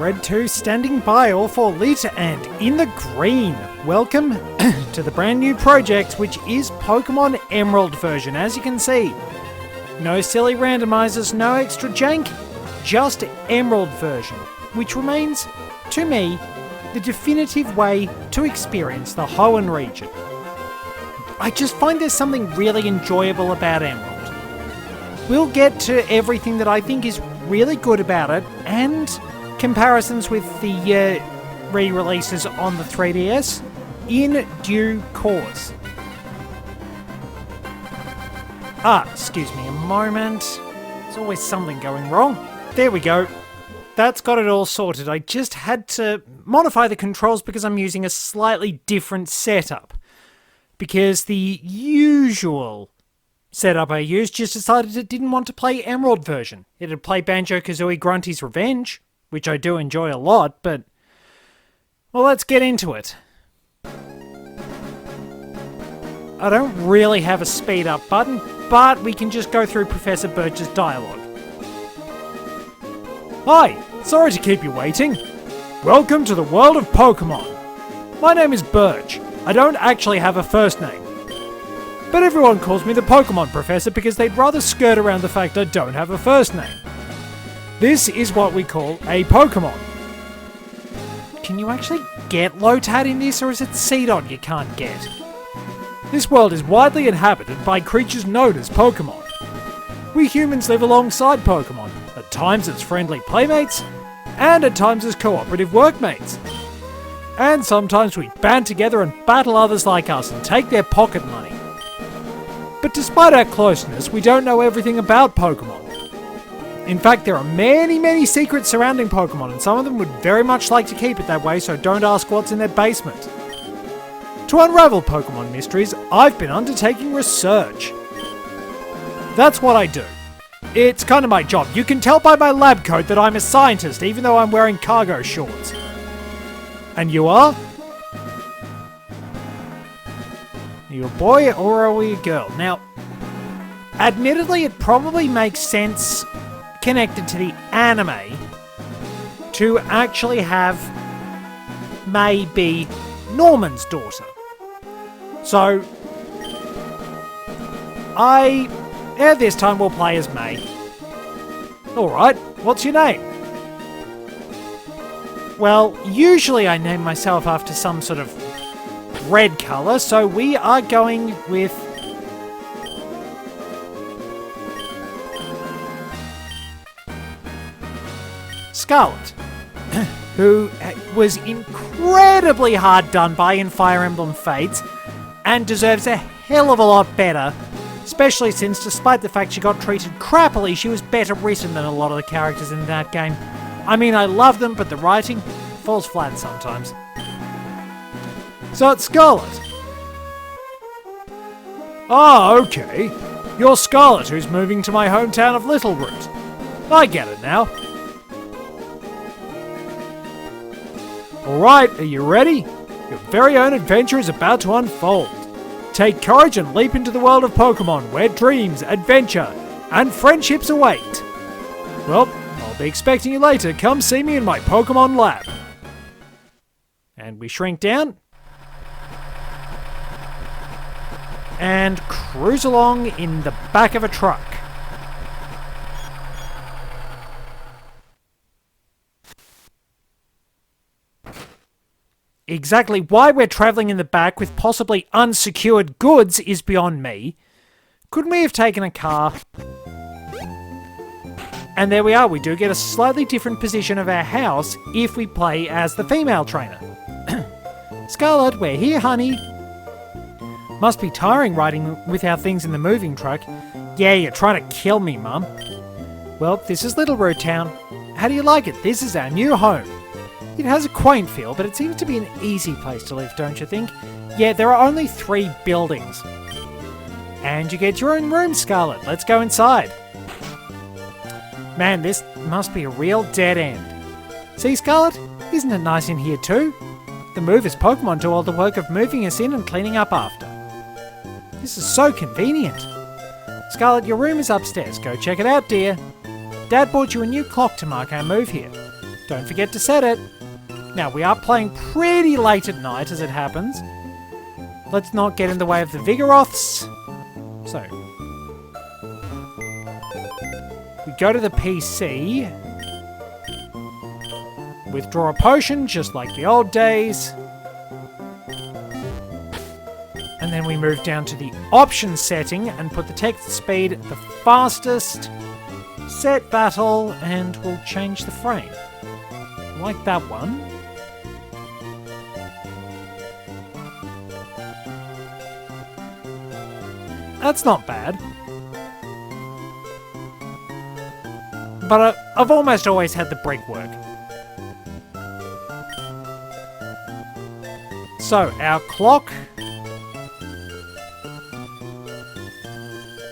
Red 2 standing by all for lit and in the green. Welcome to the brand new project, which is Pokemon Emerald version, as you can see. No silly randomizers, no extra jank, just Emerald version, which remains, to me, the definitive way to experience the Hoenn region. I just find there's something really enjoyable about Emerald. We'll get to everything that I think is really good about it, and comparisons with the re-releases on the 3DS in due course. Excuse me a moment. There's always something going wrong. There we go. That's got it all sorted. I just had to modify the controls because I'm using a slightly different setup. Because the usual setup I used just decided it didn't want to play Emerald version. It'd play Banjo-Kazooie Grunty's Revenge, which I do enjoy a lot, but... well, let's get into it. I don't really have a speed up button, but we can just go through Professor Birch's dialogue. Hi, sorry to keep you waiting. Welcome to the world of Pokemon. My name is Birch. I don't actually have a first name. But everyone calls me the Pokemon Professor because they'd rather skirt around the fact I don't have a first name. This is what we call a Pokemon. Can you actually get Lotad in this, or is it Seedot you can't get? This world is widely inhabited by creatures known as Pokemon. We humans live alongside Pokemon, at times as friendly playmates, and at times as cooperative workmates. And sometimes we band together and battle others like us and take their pocket money. But despite our closeness, we don't know everything about Pokemon. In fact, there are many secrets surrounding Pokemon, and some of them would very much like to keep it that way, so don't ask what's in their basement. To unravel Pokemon mysteries, I've been undertaking research. That's what I do. It's kind of my job. You can tell by my lab coat that I'm a scientist, even though I'm wearing cargo shorts. And you are? Are you a boy or are we a girl? Now, admittedly, it probably makes sense connected to the anime to actually have May be Norman's daughter. So, this time we'll play as May. Alright, what's your name? Well, usually I name myself after some sort of red colour, so we are going with Scarlet, who was incredibly hard done by in Fire Emblem Fates and deserves a hell of a lot better, especially since, despite the fact she got treated crappily, she was better written than a lot of the characters in that game. I mean, I love them, but the writing falls flat sometimes. So it's Scarlet. Okay. You're Scarlet, who's moving to my hometown of Littleroot. I get it now. Alright, are you ready? Your very own adventure is about to unfold. Take courage and leap into the world of Pokemon, where dreams, adventure, and friendships await. Well, I'll be expecting you later. Come see me in my Pokemon lab. And we shrink down. And cruise along in the back of a truck. Exactly why we're travelling in the back with possibly unsecured goods is beyond me. Couldn't we have taken a car? And there we are, we do get a slightly different position of our house if we play as the female trainer. Scarlet, we're here, honey. Must be tiring riding with our things in the moving truck. Yeah, you're trying to kill me, Mum. Well, this is Little Root Town. How do you like it? This is our new home. It has a quaint feel, but it seems to be an easy place to live, don't you think? Yeah, there are only 3 buildings. And you get your own room, Scarlet. Let's go inside. Man, this must be a real dead end. See, Scarlet? Isn't it nice in here too? The movers Pokemon do all the work of moving us in and cleaning up after. This is so convenient. Scarlet, your room is upstairs. Go check it out, dear. Dad bought you a new clock to mark our move here. Don't forget to set it. Now, we are playing pretty late at night as it happens. Let's not get in the way of the Vigoroths. So, we go to the PC. Withdraw a potion, just like the old days. And then we move down to the option setting and put the text speed at the fastest. Set battle, and we'll change the frame. Like that one. That's not bad. But I've almost always had the brickwork. So, our clock.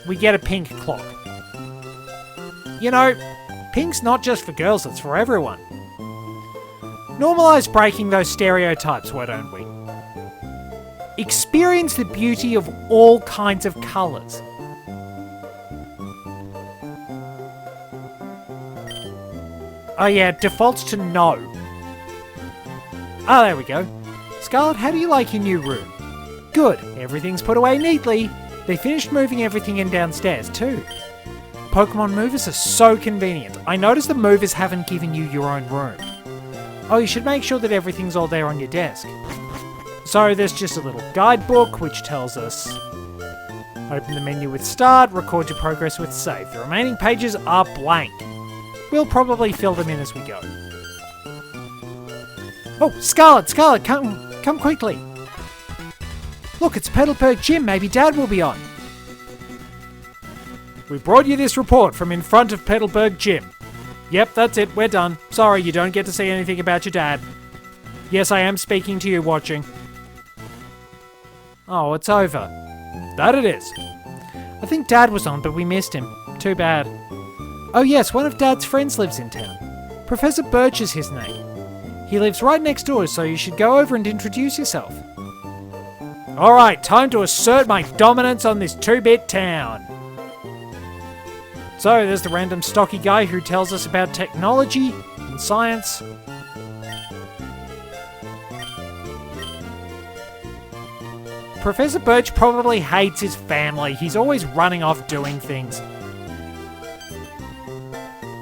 We get a pink clock. You know, pink's not just for girls, it's for everyone. Normalise breaking those stereotypes, why don't we? Experience the beauty of all kinds of colours. Oh yeah, defaults to no. Ah, there we go. Scarlet, how do you like your new room? Good, everything's put away neatly. They finished moving everything in downstairs too. Pokemon movers are so convenient. I noticed the movers haven't given you your own room. Oh, you should make sure that everything's all there on your desk. So there's just a little guidebook which tells us open the menu with start, record your progress with save. The remaining pages are blank. We'll probably fill them in as we go. Oh, Scarlet, come quickly. Look, it's Petalburg Gym. Maybe Dad will be on. We brought you this report from in front of Petalburg Gym. Yep, that's it. We're done. Sorry, you don't get to see anything about your dad. Yes, I am speaking to you watching. Oh, it's over. That it is. I think Dad was on, but we missed him. Too bad. Oh yes, one of Dad's friends lives in town. Professor Birch is his name. He lives right next door, so you should go over and introduce yourself. Alright, time to assert my dominance on this 2-bit town. So, there's the random stocky guy who tells us about technology and science. Professor Birch probably hates his family. He's always running off doing things.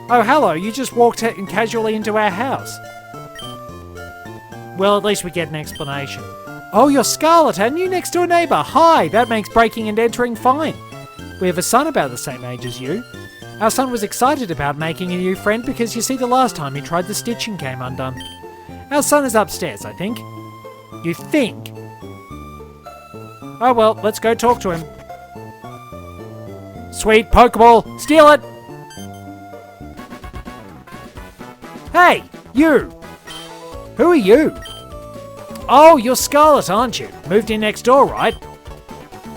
Oh, hello, you just walked casually into our house. Well, at least we get an explanation. Oh, you're Scarlet, our new next-door neighbour. Hi, that makes breaking and entering fine. We have a son about the same age as you. Our son was excited about making a new friend because you see the last time he tried the stitching came undone. Our son is upstairs, I think. You think? Oh well, let's go talk to him. Sweet Pokeball, steal it! Hey, you! Who are you? Oh, you're Scarlet, aren't you? Moved in next door, right?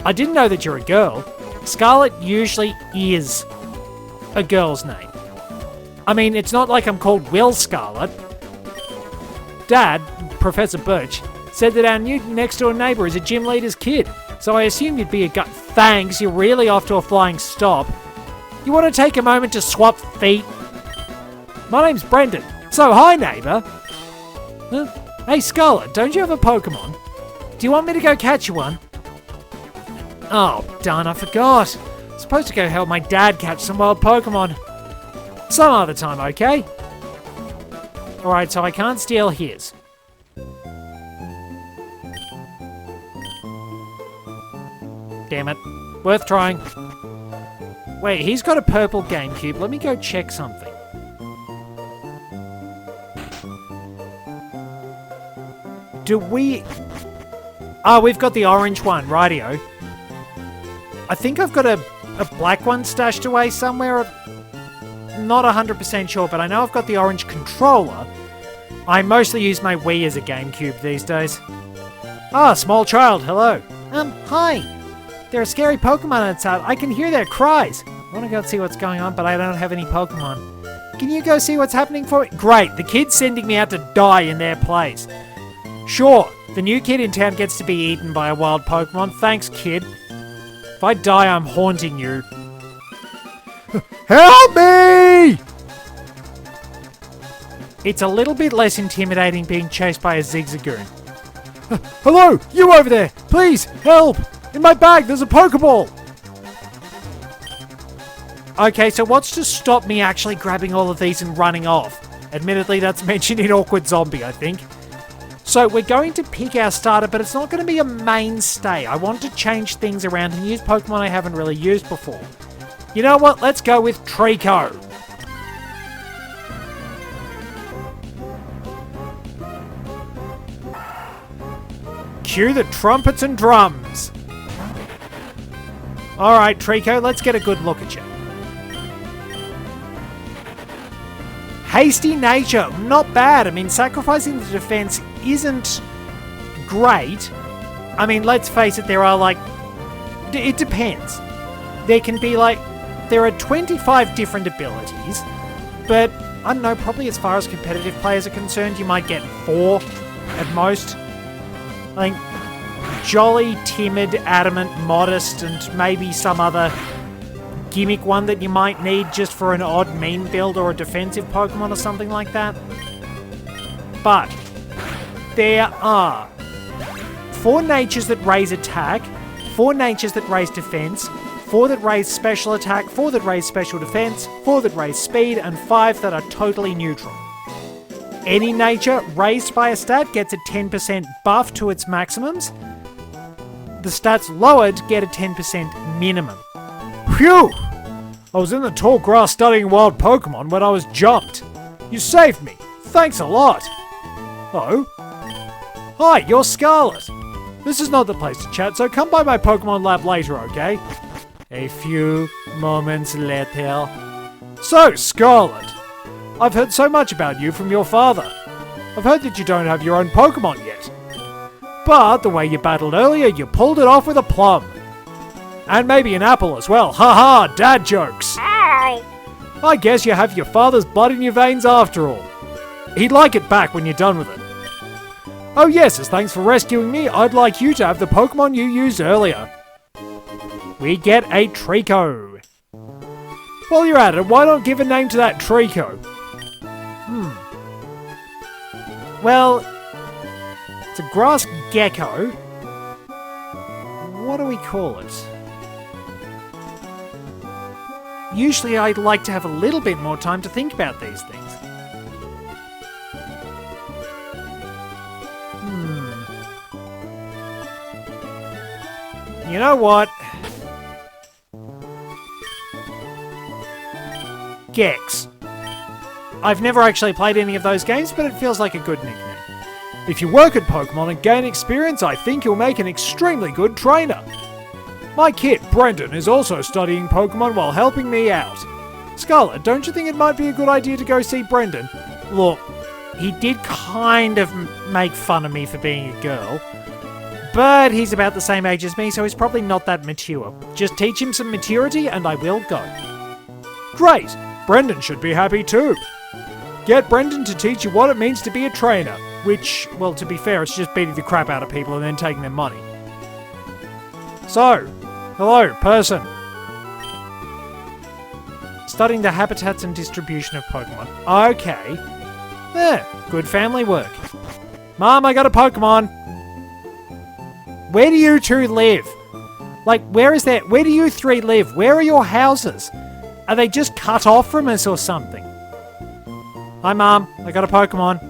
I didn't know that you're a girl. Scarlet usually is a girl's name. I mean, it's not like I'm called Will Scarlet. Dad, Professor Birch, said that our new next-door neighbour is a gym leader's kid, so I assumed you'd be a gut. Thanks, you're really off to a flying stop. You want to take a moment to swap feet? My name's Brendan. So, hi, neighbour. Huh? Hey, Scarlet, don't you have a Pokemon? Do you want me to go catch you one? Oh, darn, I forgot. I'm supposed to go help my dad catch some wild Pokemon. Some other time, okay? Alright, so I can't steal his. Damn it. Worth trying. Wait, he's got a purple GameCube. Let me go check something. Do we... Ah, we've got the orange one, rightio. I think I've got a black one stashed away somewhere. Not 100% sure, but I know I've got the orange controller. I mostly use my Wii as a GameCube these days. Ah, small child, hello. Hi. There are scary Pokemon outside. I can hear their cries. I want to go see what's going on, but I don't have any Pokemon. Can you go see what's happening for me? Great, the kid's sending me out to die in their place. Sure, the new kid in town gets to be eaten by a wild Pokemon. Thanks, kid. If I die, I'm haunting you. Help me! It's a little bit less intimidating being chased by a Zigzagoon. Hello, you over there! Please, help! In my bag, there's a Pokeball! Okay, so what's to stop me actually grabbing all of these and running off? Admittedly, that's mentioned in Awkward Zombie, I think. So we're going to pick our starter, but it's not going to be a mainstay. I want to change things around and use Pokemon I haven't really used before. You know what? Let's go with Trico. Cue the trumpets and drums. Alright, Trico, let's get a good look at you. Hasty nature, not bad. I mean, sacrificing the defense isn't great. I mean, let's face it, there are like... It depends. There can be like... There are 25 different abilities, but I don't know, probably as far as competitive players are concerned, you might get 4 at most. I think jolly, timid, adamant, modest, and maybe some other gimmick one that you might need just for an odd mean build or a defensive Pokemon or something like that. But there are 4 natures that raise attack, 4 natures that raise defense, 4 that raise special attack, 4 that raise special defense, 4 that raise speed, and 5 that are totally neutral. Any nature raised by a stat gets a 10% buff to its maximums. The stats lowered get a 10% minimum. Phew! I was in the tall grass studying wild Pokemon when I was jumped. You saved me. Thanks a lot. Oh? Hi, you're Scarlet. This is not the place to chat, so come by my Pokemon lab later, okay? A few moments later. So, Scarlet, I've heard so much about you from your father. I've heard that you don't have your own Pokemon yet. But the way you battled earlier, you pulled it off with a plum. And maybe an apple as well. Haha, dad jokes. Ow! I guess you have your father's blood in your veins after all. He'd like it back when you're done with it. Oh yes, as thanks for rescuing me, I'd like you to have the Pokemon you used earlier. We get a Trico. While you're at it, why not give a name to that Trico? Well, it's a grass gecko. What do we call it? Usually I'd like to have a little bit more time to think about these things. You know what? Gex. I've never actually played any of those games, but it feels like a good nickname. If you work at Pokemon and gain experience, I think you'll make an extremely good trainer. My kid, Brendan, is also studying Pokemon while helping me out. Scarlet, don't you think it might be a good idea to go see Brendan? Look, he did kind of make fun of me for being a girl, but he's about the same age as me, so he's probably not that mature. Just teach him some maturity and I will go. Great! Brendan should be happy too. Get Brendan to teach you what it means to be a trainer, which, well, to be fair, it's just beating the crap out of people and then taking their money. So, hello, person. Studying the habitats and distribution of Pokemon. Okay. There, good family work. Mom, I got a Pokemon. Where do you two live? Like, where do you 3 live? Where are your houses? Are they just cut off from us or something? Hi, Mom. I got a Pokemon.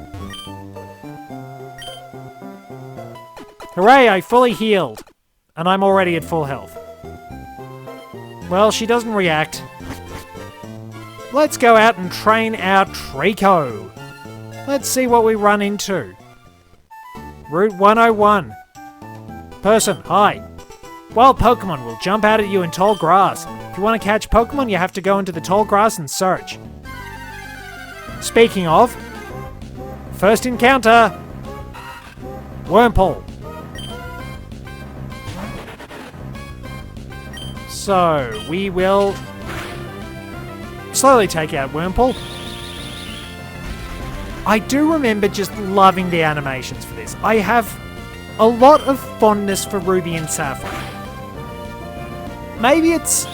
Hooray, I fully healed. And I'm already at full health. Well, she doesn't react. Let's go out and train our Trico. Let's see what we run into. Route 101. Person, hi. Wild Pokemon will jump out at you in tall grass. If you want to catch Pokemon, you have to go into the tall grass and search. Speaking of, first encounter, Wurmple. So, we will slowly take out Wurmple. I do remember just loving the animations for this. I have a lot of fondness for Ruby and Sapphire. Maybe it's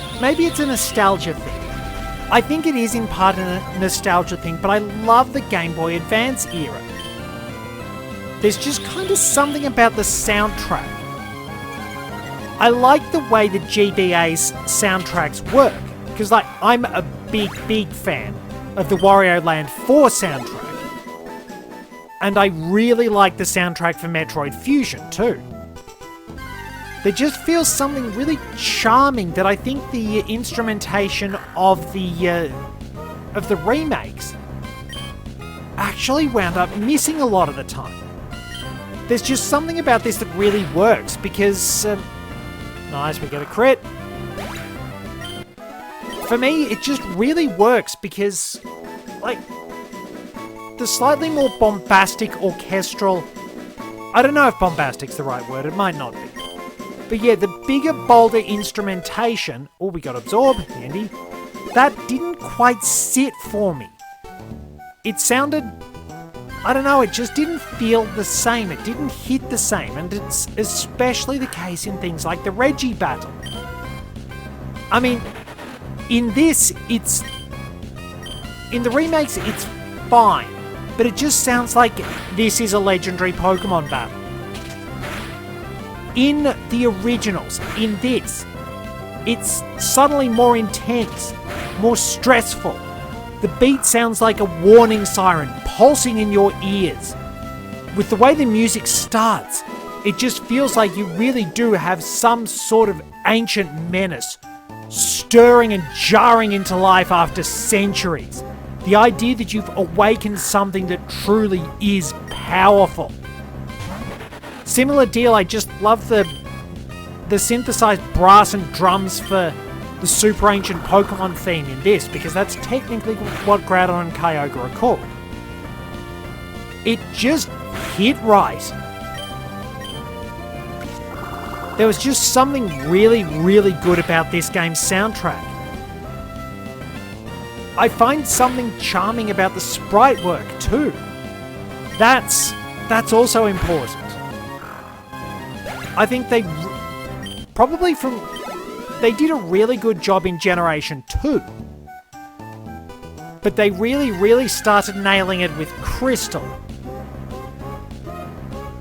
a nostalgia thing. I think it is in part a nostalgia thing, but I love the Game Boy Advance era. There's just kind of something about the soundtrack. I like the way the GBA's soundtracks work, because I'm a big fan of the Wario Land 4 soundtrack. And I really like the soundtrack for Metroid Fusion too. There just feels something really charming that I think the instrumentation of the remakes actually wound up missing a lot of the time. There's just something about this that really works because... nice, we get a crit. For me, it just really works because, like, the slightly more bombastic orchestral... I don't know if bombastic's the right word, it might not be. But yeah, the bigger, bolder instrumentation... Oh, we got Absorb, handy. That didn't quite sit for me. It sounded... I don't know, it just didn't feel the same. It didn't hit the same. And it's especially the case in things like the Reggie battle. I mean, in this, it's... In the remakes, it's fine. But it just sounds like this is a legendary Pokemon battle. In the originals, in this, it's suddenly more intense, more stressful. The beat sounds like a warning siren pulsing in your ears. With the way the music starts, it just feels like you really do have some sort of ancient menace stirring and jarring into life after centuries. The idea that you've awakened something that truly is powerful. Similar deal, I just love the synthesized brass and drums for the super ancient Pokemon theme in this, because that's technically what Groudon and Kyogre are called. It just hit right. There was just something really, really good about this game's soundtrack. I find something charming about the sprite work too. That's also important. I think they did a really good job in Generation 2. But they really, really started nailing it with Crystal.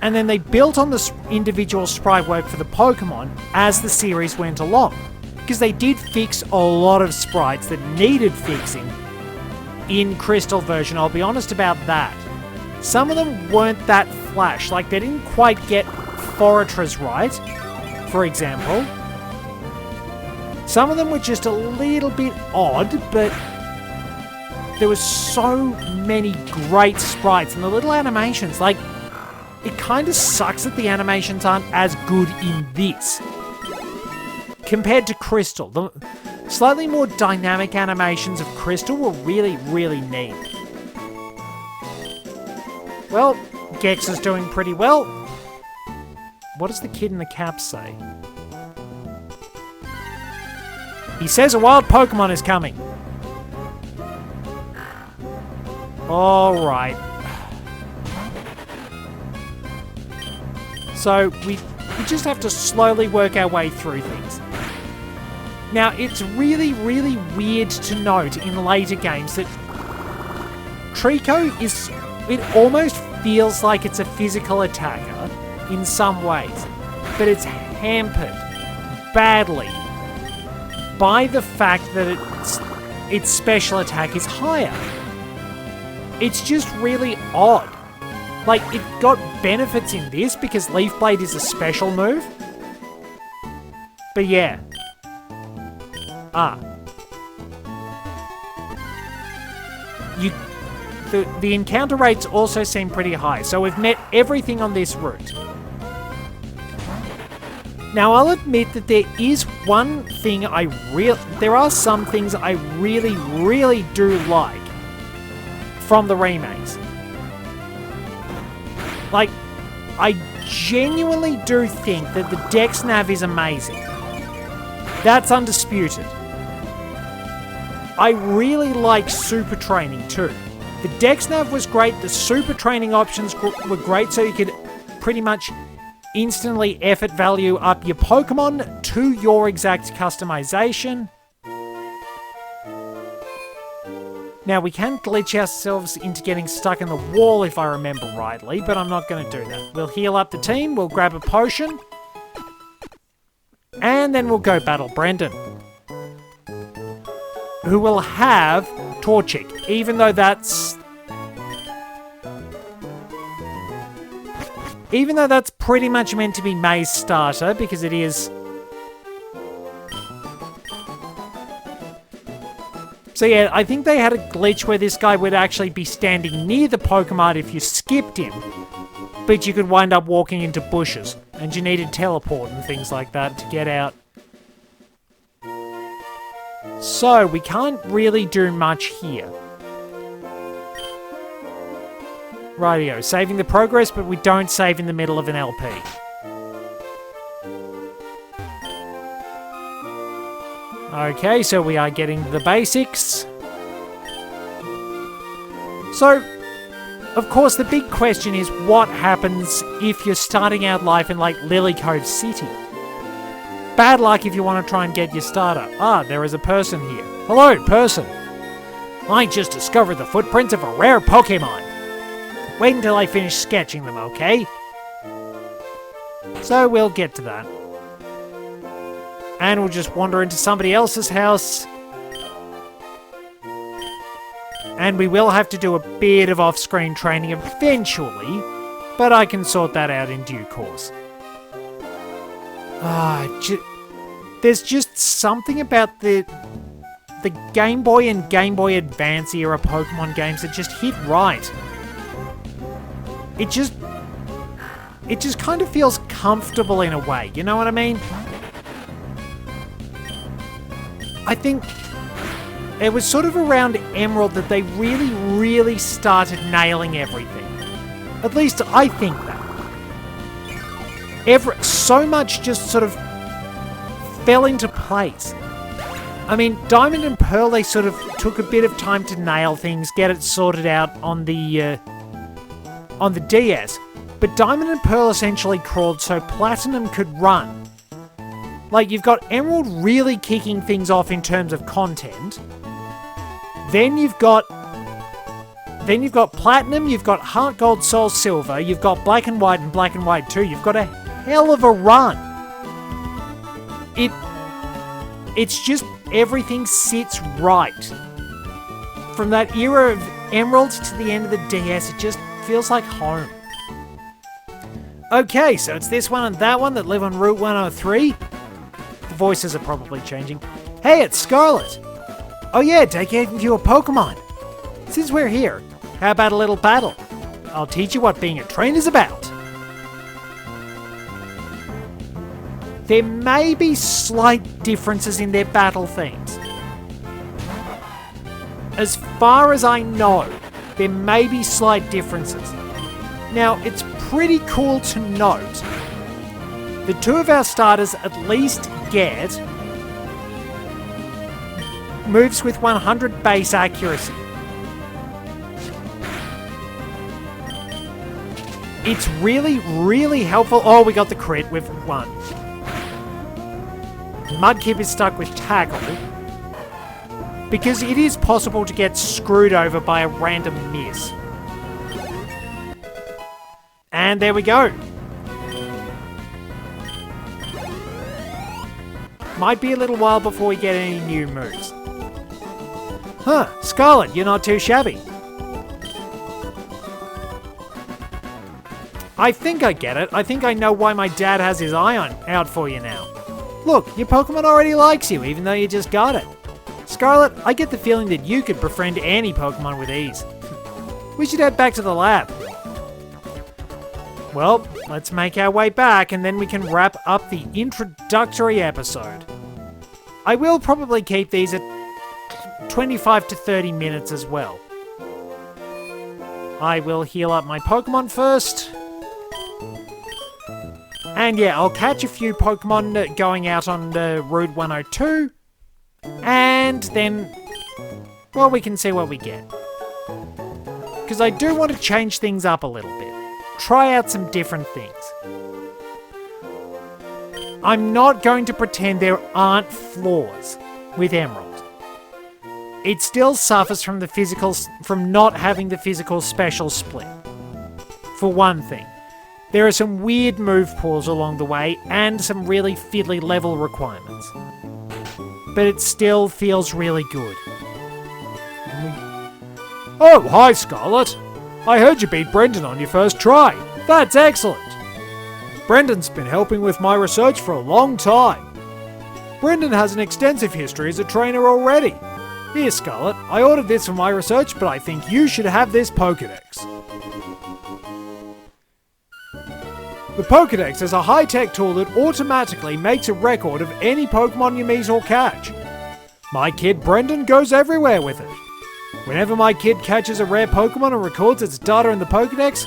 And then they built on the individual sprite work for the Pokemon as the series went along. Because they did fix a lot of sprites that needed fixing in Crystal version, I'll be honest about that. Some of them weren't that flash, like they didn't quite get Forretress right, for example. Some of them were just a little bit odd, but there was so many great sprites and the little animations, like, it kind of sucks that the animations aren't as good in this. Compared to Crystal, the slightly more dynamic animations of Crystal were really, really neat. Well, Gex is doing pretty well. What does the kid in the cap say? He says a wild Pokemon is coming. Alright. So, we just have to slowly work our way through things. Now, it's really, really weird to note in later games that Trico it almost feels like it's a physical attacker in some ways, but it's hampered badly by the fact that its special attack is higher. It's just really odd. Like, it got benefits in this because Leaf Blade is a special move. But yeah. The encounter rates also seem pretty high, so we've met everything on this route. Now, I'll admit that there is one thing there are some things I really, really do like from the remakes. Like, I genuinely do think that the Dex Nav is amazing. That's undisputed. I really like super training too. The Dex Nav was great, the super training options were great, so you could pretty much instantly effort value up your Pokemon to your exact customization. Now, we can glitch ourselves into getting stuck in the wall if I remember rightly, but I'm not going to do that. We'll heal up the team, we'll grab a potion, and then we'll go battle Brendan, who will have Torchic, even though that's pretty much meant to be May's starter, because it is. So yeah, I think they had a glitch where this guy would actually be standing near the Pokemon if you skipped him, but you could wind up walking into bushes, and you needed teleport and things like that to get out. So, we can't really do much here. Rightio, saving the progress, but we don't save in the middle of an LP. Okay, so we are getting the basics. So, of course, the big question is what happens if you're starting out life in, like, Lily Cove City? Bad luck if you want to try and get your starter. Ah, there is a person here. Hello, person. I just discovered the footprints of a rare Pokemon. Wait until I finish sketching them, okay? So we'll get to that. And we'll just wander into somebody else's house. And we will have to do a bit of off-screen training eventually, but I can sort that out in due course. There's just something about the Game Boy and Game Boy Advance era Pokemon games that just hit right. It just kind of feels comfortable in a way, you know what I mean? I think it was sort of around Emerald that they really, really started nailing everything. At least I think that. So much just sort of fell into place. I mean, Diamond and Pearl, they sort of took a bit of time to nail things, get it sorted out on the DS. But Diamond and Pearl essentially crawled so Platinum could run. Like, you've got Emerald really kicking things off in terms of content. Then you've got Platinum, you've got Heart Gold, Soul Silver, you've got Black and White and Black and White 2. You've got a hell of a run. It's just everything sits right. From that era of Emerald to the end of the DS, it just feels like home. Okay, so it's this one and that one that live on Route 103. The voices are probably changing. Hey, it's Scarlet. Oh yeah, taking you a Pokemon. Since we're here, how about a little battle? I'll teach you what being a trainer's about. There may be slight differences in their battle themes. As far as I know, there may be slight differences. Now, it's pretty cool to note the two of our starters at least get moves with 100 base accuracy. It's really, really helpful. Oh, we got the crit. We've won. Mudkip is stuck with Tackle because it is possible to get screwed over by a random miss. And there we go. Might be a little while before we get any new moves. Huh, Scarlet, you're not too shabby. I think I get it. I think I know why my dad has his eye out for you now. Look, your Pokemon already likes you, even though you just got it. Scarlet, I get the feeling that you could befriend any Pokemon with ease. We should head back to the lab. Well, let's make our way back and then we can wrap up the introductory episode. I will probably keep these at 25 to 30 minutes as well. I will heal up my Pokemon first. And yeah, I'll catch a few Pokemon going out on Route 102. And then, well, we can see what we get. Because I do want to change things up a little bit. Try out some different things. I'm not going to pretend there aren't flaws with Emerald. It still suffers from not having the physical special split. For one thing, there are some weird move pools along the way and some really fiddly level requirements. But it still feels really good. Oh, hi Scarlet! I heard you beat Brendan on your first try. That's excellent! Brendan's been helping with my research for a long time. Brendan has an extensive history as a trainer already. Here, Scarlet, I ordered this for my research, but I think you should have this Pokedex. The Pokedex is a high-tech tool that automatically makes a record of any Pokemon you meet or catch. My kid Brendan goes everywhere with it. Whenever my kid catches a rare Pokemon and records its data in the Pokedex,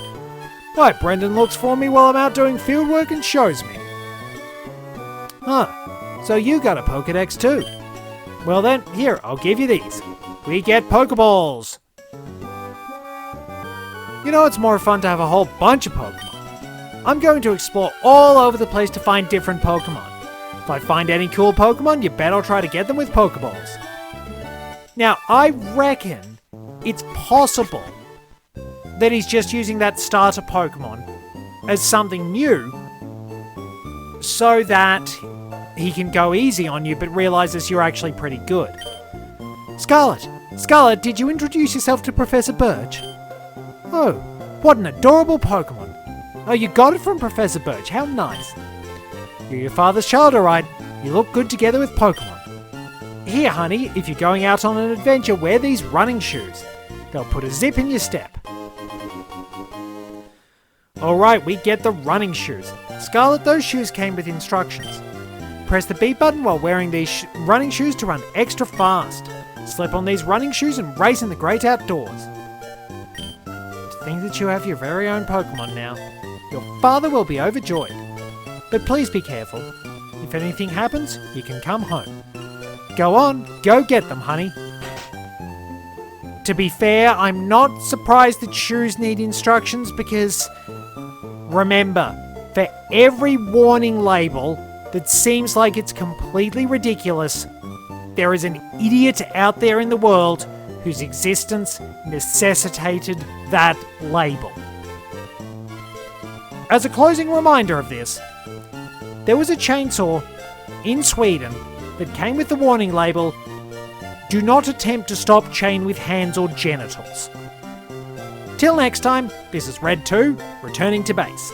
why, Brendan looks for me while I'm out doing fieldwork and shows me. Huh, so you got a Pokedex too. Well then, here, I'll give you these. We get Pokeballs. You know, it's more fun to have a whole bunch of Pokemon. I'm going to explore all over the place to find different Pokemon. If I find any cool Pokemon, you bet I'll try to get them with Pokeballs. Now, I reckon it's possible that he's just using that starter Pokemon as something new so that he can go easy on you but realizes you're actually pretty good. Scarlet, did you introduce yourself to Professor Birch? Oh, what an adorable Pokemon. Oh, you got it from Professor Birch, how nice. You're your father's child, alright. You look good together with Pokemon. Here, honey, if you're going out on an adventure, wear these running shoes. They'll put a zip in your step. Alright, we get the running shoes. Scarlet, those shoes came with instructions. Press the B button while wearing these running shoes to run extra fast. Slip on these running shoes and race in the great outdoors. To think that you have your very own Pokemon now. Your father will be overjoyed. But please be careful. If anything happens, you can come home. Go on, go get them, honey. To be fair, I'm not surprised that shoes need instructions because, remember, for every warning label that seems like it's completely ridiculous, there is an idiot out there in the world whose existence necessitated that label. As a closing reminder of this, there was a chainsaw in Sweden that came with the warning label, "Do not attempt to stop chain with hands or genitals." Till next time, this is Red 2, returning to base.